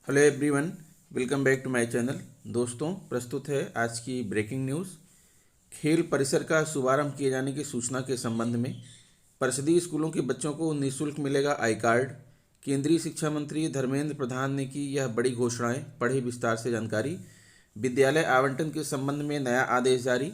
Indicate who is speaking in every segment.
Speaker 1: Hello everyone, welcome back to my channel. दोस्तों, प्रस्तुत है आज की ब्रेकिंग न्यूज़। खेल परिसर का शुभारंभ किए जाने की सूचना के संबंध में परिषदीय स्कूलों के बच्चों को निःशुल्क मिलेगा आई कार्ड। केंद्रीय शिक्षा मंत्री धर्मेंद्र प्रधान ने की यह बड़ी घोषणाएं, पढ़े विस्तार से जानकारी। विद्यालय आवंटन के संबंध में नया आदेश जारी।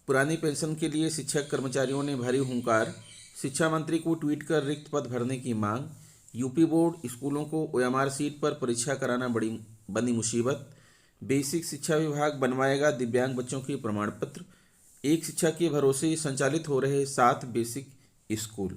Speaker 1: पुरानी पेंशन के लिए शिक्षक कर्मचारियों ने भरी हुंकार। शिक्षा मंत्री को ट्वीट कर रिक्त पद भरने की मांग। यूपी बोर्ड स्कूलों को ओएमआर सीट पर परीक्षा कराना बनी मुसीबत। बेसिक शिक्षा विभाग बनवाएगा दिव्यांग बच्चों के प्रमाण पत्र। एक शिक्षा के भरोसे संचालित हो रहे 7 बेसिक स्कूल।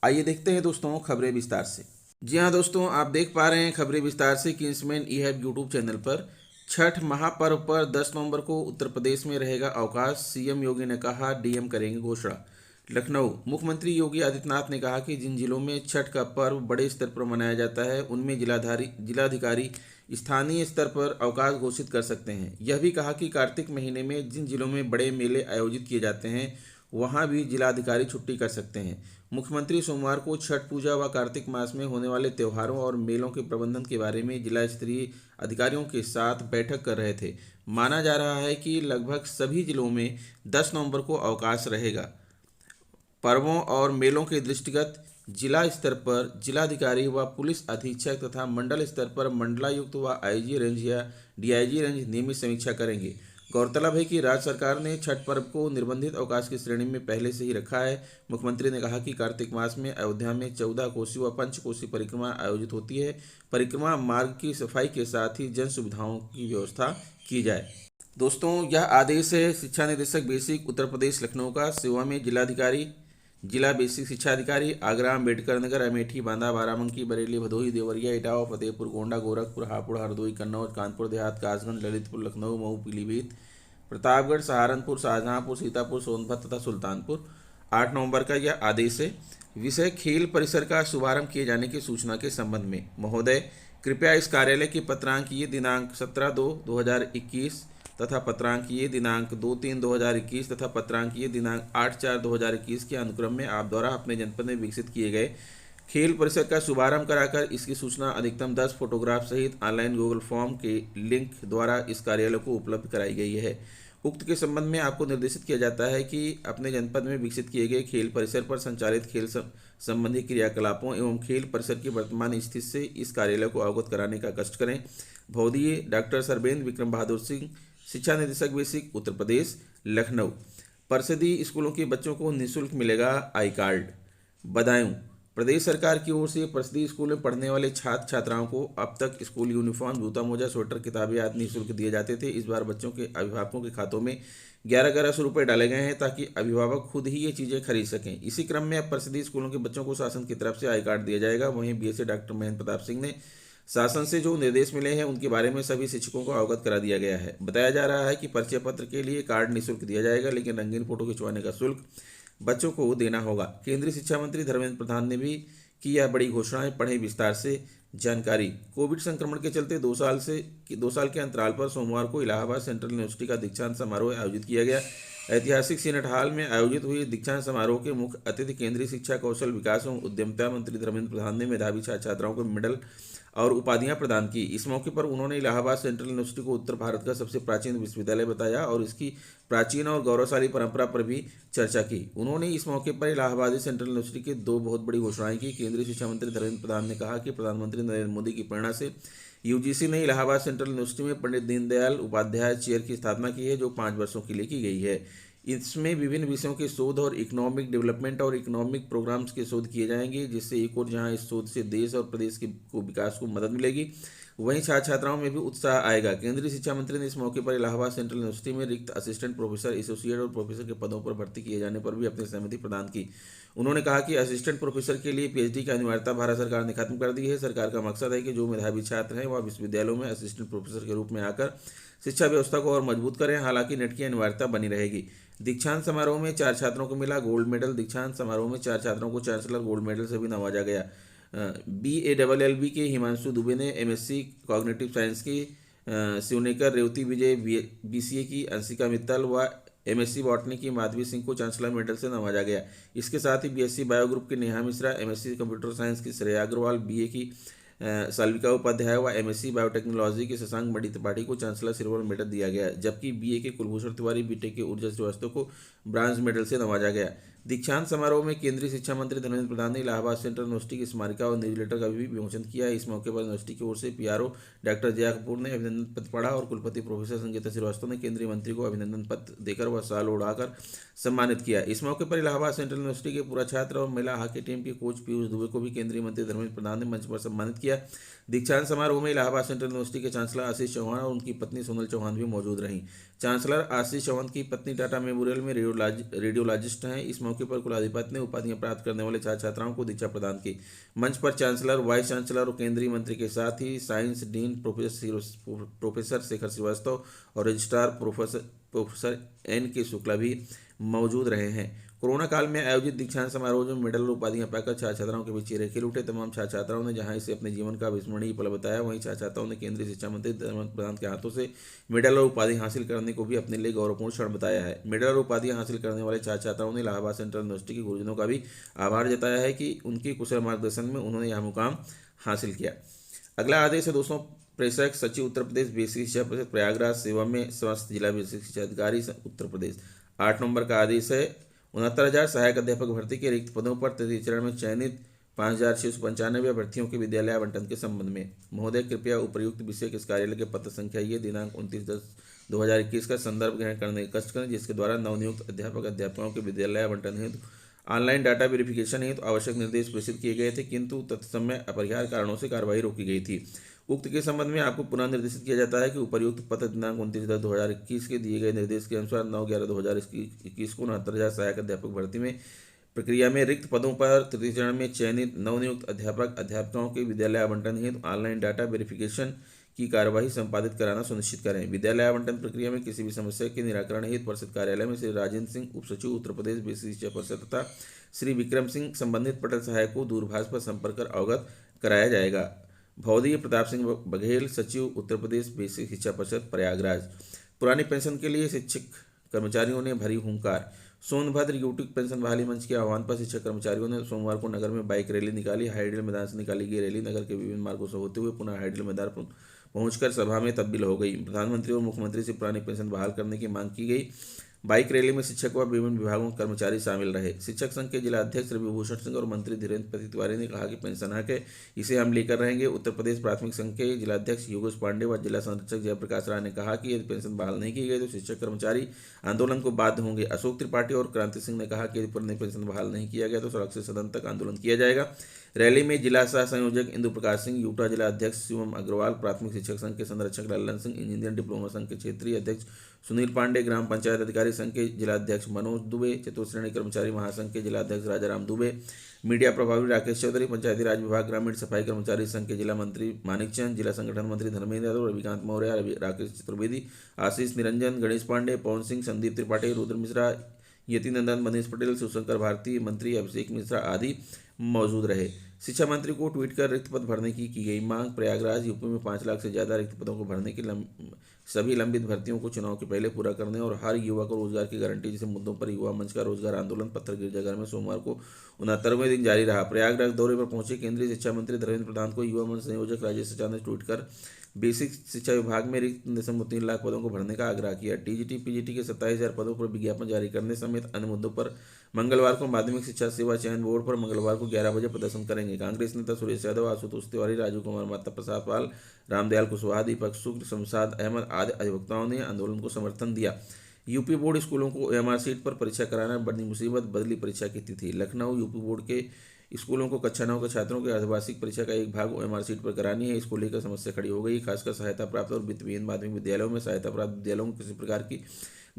Speaker 1: आइए देखते हैं दोस्तों खबरें विस्तार से। जी हाँ दोस्तों, आप देख पा रहे हैं खबरें विस्तार से Kingsman E have YouTube channel पर। छठ महापर्व पर 10 नवंबर को उत्तर प्रदेश में रहेगा अवकाश। सीएम योगी ने कहा, डीएम करेंगे घोषणा। लखनऊ, मुख्यमंत्री योगी आदित्यनाथ ने कहा कि जिन जिलों में छठ का पर्व बड़े स्तर पर मनाया जाता है उनमें जिलाधिकारी स्थानीय स्तर पर अवकाश घोषित कर सकते हैं। यह भी कहा कि कार्तिक महीने में जिन जिलों में बड़े मेले आयोजित किए जाते हैं वहां भी जिलाधिकारी छुट्टी कर सकते हैं। मुख्यमंत्री सोमवार को छठ पूजा व कार्तिक मास में होने वाले त्योहारों और मेलों के प्रबंधन के बारे में जिला स्तरीय अधिकारियों के साथ बैठक कर रहे थे। माना जा रहा है कि लगभग सभी जिलों में 10 नवंबर को अवकाश रहेगा। पर्वों और मेलों के दृष्टिगत जिला स्तर पर जिलाधिकारी व पुलिस अधीक्षक तथा मंडल स्तर पर मंडलायुक्त व आईजी रेंज या डीआईजी रेंज नियमित समीक्षा करेंगे। गौरतलब है कि राज्य सरकार ने छठ पर्व को निर्बंधित अवकाश की श्रेणी में पहले से ही रखा है। मुख्यमंत्री ने कहा कि कार्तिक मास में अयोध्या में 14 कोसी व पंचकोसी परिक्रमा आयोजित होती है। परिक्रमा मार्ग की सफाई के साथ ही जन सुविधाओं की व्यवस्था की जाए। दोस्तों, यह आदेश है शिक्षा निदेशक बेसिक उत्तर प्रदेश लखनऊ का। सेवा में जिलाधिकारी, जिला बेसिक शिक्षा अधिकारी आगरा, अम्बेडकर नगर, अमेठी, बांदा, बाराबंकी, बरेली, भदोही, देवरिया, इटावा, फतेहपुर, गोंडा, गोरखपुर, हापुड़, हरदोई, कन्नौज, कानपुर देहात, कासगंज, ललितपुर, लखनऊ, मऊ, पीलीभीत, प्रतापगढ़, सहारनपुर, शाहजहांपुर, सीतापुर, सोनभद्र तथा सुल्तानपुर। 8 नवंबर का यह आदेश है। विषय खेल परिसर का शुभारंभ किए जाने की सूचना के संबंध में। महोदय, कृपया इस कार्यालय के पत्रांकीय दिनांक 17/2/2021 तथा पत्रांकीय दिनांक 2/3/2021 तथा पत्रांकीय दिनांक 8/4/2021 के अनुक्रम में आप द्वारा अपने जनपद में विकसित किए गए खेल परिसर का शुभारंभ कराकर इसकी सूचना अधिकतम 10 फोटोग्राफ सहित ऑनलाइन गूगल फॉर्म के लिंक द्वारा इस कार्यालय को उपलब्ध कराई गई है। उक्त के संबंध में आपको निर्देशित किया जाता है कि अपने जनपद में विकसित किए गए खेल परिसर पर संचालित खेल संबंधी क्रियाकलापों एवं खेल परिसर की वर्तमान स्थिति से इस कार्यालय को अवगत कराने का कष्ट करें। भौदीय डॉक्टर सर्वेंद्र विक्रम बहादुर सिंह, शिक्षा निदेशक बेसिक उत्तर प्रदेश लखनऊ। परिषदीय स्कूलों के बच्चों को निःशुल्क मिलेगा आई कार्ड। बदायूं, प्रदेश सरकार की ओर से परिषदीय स्कूल में पढ़ने वाले छात्र छात्राओं को अब तक स्कूल यूनिफॉर्म, जूता मोजा, स्वेटर, किताबें आदि निःशुल्क दिए जाते थे। इस बार बच्चों के अभिभावकों के खातों में 11,1100 रुपये डाले गए हैं ताकि अभिभावक खुद ही ये चीज़ें खरीद सकें। इसी क्रम में अब परिषदीय स्कूलों के बच्चों को शासन की तरफ से आई कार्ड दिया जाएगा। वहीं बीएसए डॉक्टर महेंद्र प्रताप सिंह ने शासन से जो निर्देश मिले हैं उनके बारे में सभी शिक्षकों को अवगत करा दिया गया है। बताया जा रहा है कि परिचय पत्र के लिए कार्ड निःशुल्क दिया जाएगा, लेकिन रंगीन फोटो खिंचवाने का शुल्क बच्चों को देना होगा। केंद्रीय शिक्षा मंत्री धर्मेंद्र प्रधान ने भी की यह बड़ी घोषणाएं, पढ़े विस्तार से जानकारी। कोविड संक्रमण के चलते 2 साल के अंतराल पर सोमवार को इलाहाबाद सेंट्रल यूनिवर्सिटी का दीक्षांत समारोह आयोजित किया गया। ऐतिहासिक सीनेट हॉल में आयोजित हुए दीक्षांत समारोह के मुख्य अतिथि केंद्रीय शिक्षा, कौशल विकास एवं उद्यमिता मंत्री धर्मेंद्र प्रधान ने मेधावी छात्र छात्राओं को मेडल और उपाधियां प्रदान की। इस मौके पर उन्होंने इलाहाबाद सेंट्रल यूनिवर्सिटी को उत्तर भारत का सबसे प्राचीन विश्वविद्यालय बताया और इसकी प्राचीन और गौरवशाली परंपरा पर भी चर्चा की। उन्होंने इस मौके पर इलाहाबाद सेंट्रल यूनिवर्सिटी की 2 बहुत बड़ी घोषणाएं की। केंद्रीय शिक्षा मंत्री धर्मेंद्र प्रधान ने कहा कि प्रधानमंत्री नरेंद्र मोदी की प्रेरणा से यूजीसी ने इलाहाबाद सेंट्रल यूनिवर्सिटी में पंडित दीनदयाल उपाध्याय चेयर की स्थापना की है, जो 5 वर्षों के लिए की गई है। इसमें विभिन्न विषयों के शोध और इकोनॉमिक डेवलपमेंट और इकोनॉमिक प्रोग्राम्स के शोध किए जाएंगे, जिससे एक और जहां इस शोध से देश और प्रदेश को विकास को मदद मिलेगी, वहीं छात्र छात्राओं में भी उत्साह आएगा। केंद्रीय शिक्षा मंत्री ने इस मौके पर इलाहाबाद सेंट्रल यूनिवर्सिटी में रिक्त असिस्टेंट प्रोफेसर, एसोसिएट और प्रोफेसर के पदों पर भर्ती किए जाने पर भी अपनी सहमति प्रदान की। उन्होंने कहा कि असिस्टेंट प्रोफेसर के लिए पीएचडी की अनिवार्यता भारत सरकार ने खत्म कर दी है। सरकार का मकसद है कि जो मेधावी छात्र हैं वह विश्वविद्यालयों में असिस्टेंट प्रोफेसर के रूप में आकर शिक्षा व्यवस्था को और मजबूत करें। हालांकि नेट की अनिवार्यता बनी रहेगी। दीक्षांत समारोह में 4 छात्रों को मिला गोल्ड मेडल। दीक्षांत समारोह में 4 छात्रों को चांसलर गोल्ड मेडल से भी नवाजा गया। BALLB के हिमांशु दुबे ने MSc कॉग्निटिव साइंस की शिवनेकर रेवती विजय, BCA की अंशिका मित्तल व MSc बॉटनी की माधवी सिंह को चांसलर मेडल से नवाजा गया। इसके साथ ही BSc बायो ग्रुप की Neha Mishra, MSc computer science की श्रेया अग्रवाल, BA की साल्विका उपाध्याय व एमएससी बायोटेक्नोलॉजी के शशांक मणि त्रिपाठी को चांसलर सिल्वर मेडल दिया गया, जबकि बीए के कुलभूषण तिवारी, बीटेक के ऊर्जा श्रीवास्तव को ब्रांज मेडल से नवाजा गया। दीक्षांत समारोह में केंद्रीय शिक्षा मंत्री धर्मेंद्र प्रधान ने इलाहाबाद सेंट्रल यूनिवर्सिटी की स्मारिका और न्यूज़लेटर का भी विमोचन किया। इस मौके पर यूनिवर्सिटी की ओर से पीआरओ डॉक्टर जया कपूर ने अभिनंदन पत्र पढ़ा और कुलपति प्रोफेसर संगीता श्रीवास्तव ने केंद्रीय मंत्री को अभिनंदन पत्र देकर व शाल ओढ़ाकर सम्मानित किया। इस मौके पर इलाहाबाद सेंट्रल यूनिवर्सिटी के पूरा छात्र और महिला हॉकी टीम के कोच पीयूष दुबे को भी केंद्रीय मंत्री धर्मेंद्र प्रधान ने मंच पर सम्मानित किया। दीक्षांत समारोह में इलाहाबाद सेंट्रल यूनिवर्सिटी के चांसलर आशीष चौहान और उनकी पत्नी सोनल चौहान भी मौजूद रहीं। चांसलर आशीष चौहान की पत्नी टाटा मेमोरियल में रेडियोलॉजिस्ट हैं। इस मौके पर कुलाधिपति ने उपाधियां प्राप्त करने वाले छात्र छात्राओं को दीक्षा प्रदान की। मंच पर चांसलर, वाइस चांसलर और केंद्रीय मंत्री के साथ ही science dean professor Shekhar Srivastava और रजिस्ट्रार प्रोफेसर N.K. शुक्ला भी मौजूद रहे हैं। कोरोना काल में आयोजित दीक्षांत समारोह में मेडल और उपाधियां पाकर छात्र छात्राओं के बीच चेहरे खिल उठे। तमाम छात्र छात्राओं ने जहां इसे अपने जीवन का अविस्मरणीय पल बताया, वहीं छात्र छात्राओं ने केंद्रीय शिक्षा मंत्री धर्मेंद्र प्रधान के हाथों से मेडल और उपाधि हासिल करने को भी अपने लिए गौरवपूर्ण क्षण बताया है। मेडल और उपाधियां हासिल करने वाले छात्र छात्राओं ने इलाहाबाद सेंट्रल यूनिवर्सिटी के गुरुजनों का भी आभार जताया है कि उनके कुशल मार्गदर्शन में उन्होंने यह मुकाम हासिल किया। अगला आदेश है दोस्तों, प्रेषक सचिव उत्तर प्रदेश बेसिक शिक्षा परिषद प्रयागराज सेवा में स्वास्थ्य जिला बेसिक शिक्षा अधिकारी उत्तर प्रदेश। 8 नंबर का आदेश है 69,000 सहायक अध्यापक भर्ती के रिक्त पदों पर तृतीय चरण में चयनित 5,695 अभ्यर्थियों के विद्यालय आवंटन के संबंध में। महोदय कृपया उपर्युक्त विषय किस कार्यालय के पत्र संख्या ये दिनांक 29/10/2021 का संदर्भ ग्रहण करने का कष्ट करें, जिसके द्वारा नवनियुक्त अध्यापक अध्यापकों के विद्यालय आवंटन हेतु ऑनलाइन डाटा वेरिफिकेशन हेतु आवश्यक निर्देश प्रेषित किए गए थे, किंतु तत्समय अपरिहार्य कारणों से कार्रवाई रोकी गई थी। उक्त के संबंध में आपको पुनः निर्देशित किया जाता है कि उपर्युक्त पत्र दिनांक 29/10/2021 के दिए गए निर्देश के अनुसार 9/11/2021 को 69,000 सहायक अध्यापक भर्ती में प्रक्रिया में रिक्त पदों पर तृतीय चरण में चयनित नवनियुक्त अध्यापक अध्यापकों के विद्यालय आवंटन हेतु ऑनलाइन डाटा वेरिफिकेशन की कार्यवाही संपादित कराना सुनिश्चित करें। विद्यालय आवंटन प्रक्रिया में किसी भी समस्या के निराकरण हेतु परिषद कार्यालय में श्री राजेंद्र सिंह, उप सचिव उत्तर प्रदेश बेसिक शिक्षा परिषद तथा श्री विक्रम सिंह, संबंधित पटल सहायक को दूरभाष पर संपर्क कर अवगत कराया जाएगा। भौदीय प्रताप सिंह बघेल, सचिव उत्तर प्रदेश बेसिक शिक्षा परिषद प्रयागराज। पुरानी पेंशन के लिए शिक्षक कर्मचारियों ने भरी हुंकार। सोनभद्र यूटिक पेंशन बहाली मंच के आह्वान पर शिक्षक कर्मचारियों ने सोमवार को नगर में बाइक रैली निकाली। हाइडल मैदान से निकाली गई रैली नगर के विभिन्न मार्गों से होते हुए पुनः हाइडल मैदान पहुंचकर सभा में तब्दील हो गई। प्रधानमंत्री और मुख्यमंत्री से पुरानी पेंशन बहाल करने की मांग की गई। बाइक रैली में शिक्षक व विभिन्न विभागों के कर्मचारी शामिल रहे। शिक्षक संघ के जिला अध्यक्ष रविभूषण सिंह और मंत्री धीरेन्द्र पति तिवारी ने कहा कि पेंशन हक है, इसे हम लेकर रहेंगे। उत्तर प्रदेश प्राथमिक संघ के जिलाध्यक्ष योगेश पांडे व जिला संरक्षक जयप्रकाश राय ने कहा कि यदि पेंशन बहाल नहीं की गई तो शिक्षक कर्मचारी आंदोलन को बाध्य होंगे। अशोक त्रिपाठी और क्रांति सिंह ने कहा कि यदि पुरानी पेंशन बहाल नहीं किया गया तो सड़क से सदन तक आंदोलन किया जाएगा। रैली में जिला सह संयोजक इंदु प्रकाश सिंह, यूटा जिला अध्यक्ष शिवम अग्रवाल, प्राथमिक शिक्षक संघ के संरक्षक लल्लन सिंह, इंजीनियर डिप्लोमा संघ के क्षेत्रीय अध्यक्ष सुनील पांडे, ग्राम पंचायत अधिकारी संघ के जिलाध्यक्ष मनोज दुबे, चतुर्श्रेणी कर्मचारी महासंघ के जिलाध्यक्ष राजाराम दुबे, मीडिया प्रभारी राकेश चौधरी, पंचायती राज विभाग ग्रामीण सफाई कर्मचारी संघ के जिला मंत्री मानिक चंद, जिला संगठन मंत्री धर्मेंद्र यादव, रविकांत मौर्य, राकेश चतुर्वेदी, आशीष निरंजन, गणेश पांडे, पवन सिंह, संदीप त्रिपाठी, रुद्र मिश्रा, यति नंदन, मनीष पटेल, शिवशंकर भारती, मंत्री अभिषेक मिश्रा आदि मौजूद रहे। शिक्षा मंत्री को ट्वीट कर रिक्त पद भरने की गई मांग। प्रयागराज यूपी में 5 लाख से ज़्यादा रिक्त पदों को भरने की सभी लंबित भर्तियों को चुनाव के पहले पूरा करने और हर युवा को रोजगार की गारंटी जैसे मुद्दों पर युवा मंच का रोजगार आंदोलन पत्थर गिरजाघर में सोमवार को 69वें दिन जारी रहा। प्रयागराज दौरे पर पहुंचे केंद्रीय शिक्षा मंत्री धर्मेंद्र प्रधान को युवा मंच संयोजक राजेश आचार्य ने ट्वीट कर बेसिक शिक्षा विभाग में रिक्त 3.3 लाख पदों को भरने का आग्रह किया। टीजीटी पीजीटी के 27,000 पदों पर विज्ञापन जारी करने समेत अन्य मुद्दों पर मंगलवार को माध्यमिक शिक्षा सेवा चयन बोर्ड पर मंगलवार को 11 बजे प्रदर्शन करेंगे। कांग्रेस नेता सुरेश यादव, आशुतोष तिवारी, राजू कुमार माता प्रसाद पाल, रामदयाल कुशवाहा, दीपक शुक्ल, शमशाद अहमद आदि अधिवक्ताओं ने आंदोलन को समर्थन दिया। यूपी बोर्ड स्कूलों को ओएमआर सीट पर परीक्षा कराना बड़ी मुसीबत, बदली परीक्षा की तिथि। लखनऊ यूपी बोर्ड के स्कूलों को कक्षा 9 के छात्रों की अर्धवार्षिक परीक्षा का एक भाग ओएमआर सीट पर करानी है। इसको लेकर समस्या खड़ी हो गई। खासकर सहायता प्राप्त और वित्तविहीन माध्यमिक विद्यालयों में सहायता प्राप्त विद्यालयों को किसी प्रकार की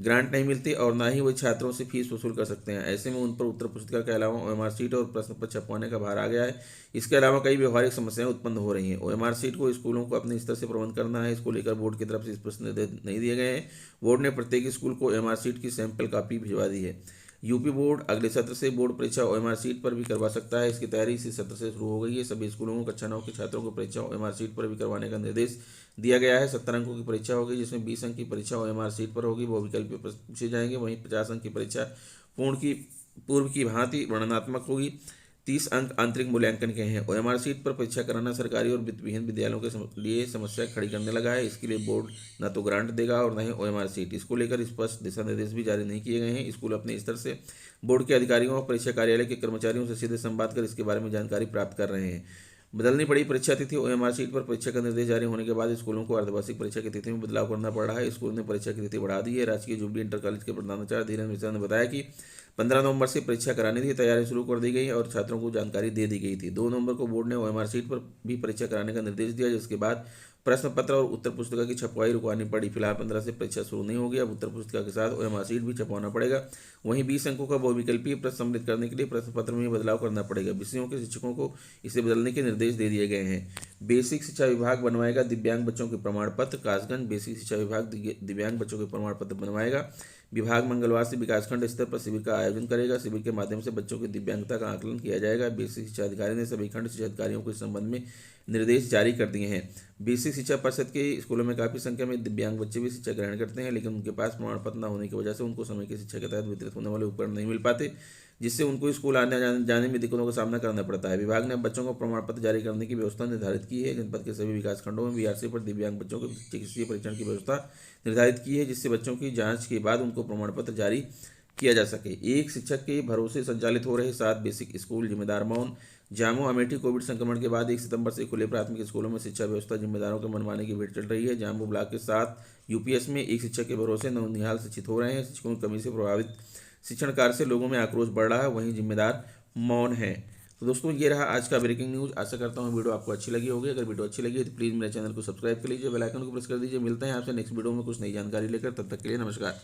Speaker 1: ग्रांट नहीं मिलती और ना ही वे छात्रों से फीस वसूल कर सकते हैं। ऐसे में उन पर उत्तर पुस्तिका के अलावा ओएमआर सीट और प्रश्न पत्र छपवाने का भार आ गया है। इसके अलावा कई व्यवहारिक समस्याएं उत्पन्न हो रही हैं। ओएमआर सीट को स्कूलों को अपने स्तर से प्रबंध करना है। इसको लेकर बोर्ड की तरफ से स्पष्ट निर्देश नहीं दिए गए हैं। बोर्ड ने प्रत्येक स्कूल को ओएमआर सीट की सैंपल कॉपी भिजवा दी है। यूपी बोर्ड अगले सत्र से बोर्ड परीक्षा ओएमआर सीट पर भी करवा सकता है। इसकी तैयारी इसी सत्र से शुरू हो गई है। सभी स्कूलों को कक्षा 9 के छात्रों को परीक्षा ओएमआर सीट पर भी करवाने का निर्देश दिया गया है। 70 अंकों की परीक्षा होगी, जिसमें 20 अंक की परीक्षा ओएमआर सीट पर होगी। बहुविकल्पीय प्रश्न पूछे जाएंगे। वहीं 50 अंक की परीक्षा पूर्व की भांति वर्णनात्मक होगी। 30 अंक आंतरिक मूल्यांकन के हैं। ओएमआर सीट पर परीक्षा कराना सरकारी और वित्तविहीन विद्यालयों के लिए समस्या खड़ी करने लगा है। इसके लिए बोर्ड न तो ग्रांट देगा और न ही ओएमआर सीट। इसको लेकर स्पष्ट दिशा निर्देश भी जारी नहीं किए गए हैं। स्कूल अपने स्तर से बोर्ड के अधिकारियों और परीक्षा कार्यालय के कर्मचारियों से सीधे संवाद कर इसके बारे में जानकारी प्राप्त कर रहे हैं। बदलनी पड़ी परीक्षा तिथि। ओएमआर सीट पर परीक्षा का निर्देश जारी होने के बाद स्कूलों को अर्धवार्षिक परीक्षा की तिथि में बदलाव करना पड़ रहा है। स्कूल ने परीक्षा की तिथि बढ़ा दी है। राजकीय जुबली इंटर कॉलेज के प्रधानाचार्य धीरेन्द्र मिश्रा ने बताया कि 15 नवंबर से परीक्षा करानी थी। तैयारी शुरू कर दी गई और छात्रों को जानकारी दे दी गई थी। 2 नवंबर को बोर्ड ने ओएमआर सीट पर भी परीक्षा कराने का निर्देश दिया, जिसके बाद प्रश्न पत्र और उत्तर पुस्तिका की छपवाई रुकवानी पड़ी। फिलहाल 15 से परीक्षा शुरू नहीं होगी। अब उत्तर पुस्तिका के साथ ओएमआर सीट भी छपवाना पड़ेगा। वहीं 20 अंकों का बहुविकल्पीय प्रश्न सम्मिलित करने के लिए प्रश्न पत्र में बदलाव करना पड़ेगा। विषयों के शिक्षकों को इसे बदलने के निर्देश दे दिए गए हैं। बेसिक शिक्षा विभाग बनवाएगा दिव्यांग बच्चों के प्रमाण पत्र। कासगंज बेसिक शिक्षा विभाग दिव्यांग बच्चों के प्रमाण पत्र बनवाएगा। विभाग मंगलवार से विकासखंड स्तर पर शिविर का आयोजन करेगा। शिविर के माध्यम से बच्चों की दिव्यांगता का आकलन किया जाएगा। बेसिक शिक्षा अधिकारी ने सभी खंड शिक्षा अधिकारियों को इस संबंध में निर्देश जारी कर दिए हैं। बेसिक शिक्षा परिषद के स्कूलों में काफ़ी संख्या में दिव्यांग बच्चे भी शिक्षा ग्रहण करते हैं, लेकिन उनके पास प्रमाण पत्र न होने की वजह से उनको समय की शिक्षा के तहत वितरित होने वाले उपकरण नहीं मिल पाते, जिससे उनको स्कूल आने जाने में दिक्कतों का सामना करना पड़ता है। विभाग ने बच्चों को प्रमाण पत्र जारी करने की व्यवस्था निर्धारित की है। जनपद के सभी विकासखंडों में बीआरसी पर दिव्यांग बच्चों के चिकित्सीय परीक्षण की व्यवस्था निर्धारित की है, जिससे बच्चों की जांच के बाद उनको प्रमाण पत्र जारी किया जा सके। एक शिक्षक के भरोसे संचालित हो रहे 7 बेसिक स्कूल जिम्मेदार मौन। जामो अमेठी कोविड संक्रमण के बाद 1 सितंबर से खुले प्राथमिक स्कूलों में शिक्षा व्यवस्था जिम्मेदारों के मनमाने की भेंट चल रही है। जामो ब्लॉक के 7 यूपीएस में एक शिक्षक के भरोसे नौनिहाल शिक्षित हो रहे हैं। शिक्षकों की कमी से प्रभावित शिक्षण कार्य से लोगों में आक्रोश बढ़ रहा है, वहीं जिम्मेदार मौन है। तो दोस्तों, ये रहा आज का ब्रेकिंग न्यूज़। आशा करता हूँ वीडियो आपको अच्छी लगी होगी। अगर वीडियो अच्छी लगी है तो प्लीज़ मेरे चैनल को सब्सक्राइब कर लीजिए, बेल आइकन को प्रेस कर दीजिए। मिलते हैं आपसे नेक्स्ट वीडियो में कुछ नई जानकारी लेकर। तब तक के लिए नमस्कार।